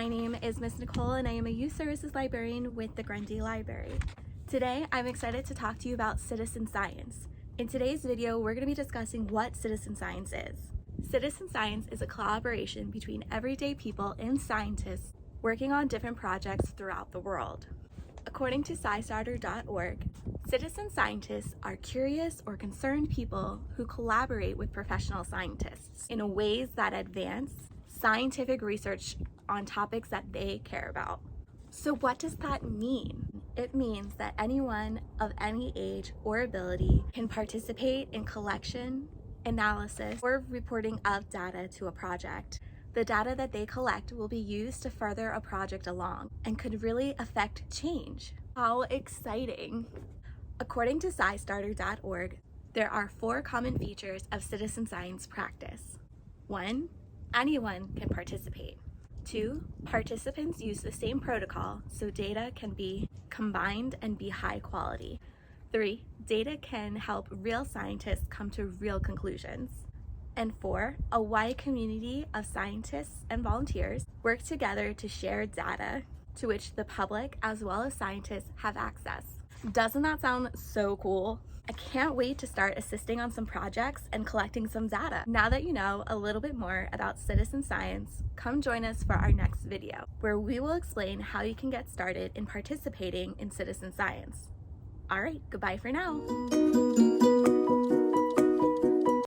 My name is Miss Nicole and I am a Youth Services Librarian with the Grundy Library. Today, I'm excited to talk to you about citizen science. In today's video, we're going to be discussing what citizen science is. Citizen science is a collaboration between everyday people and scientists working on different projects throughout the world. According to scistarter.org, citizen scientists are curious or concerned people who collaborate with professional scientists in ways that advance scientific research on topics that they care about. So what does that mean? It means that anyone of any age or ability can participate in collection, analysis, or reporting of data to a project. The data that they collect will be used to further a project along and could really affect change. How exciting! According to scistarter.org, there are 4 common features of citizen science practice. 1. Anyone can participate. 2. Participants use the same protocol so data can be combined and be high quality. 3. Data can help real scientists come to real conclusions. And 4. A wide community of scientists and volunteers work together to share data to which the public as well as scientists have access. Doesn't that sound so cool? I can't wait to start assisting on some projects and collecting some data. Now that you know a little bit more about citizen science, come join us for our next video, where we will explain how you can get started in participating in citizen science. All right, goodbye for now.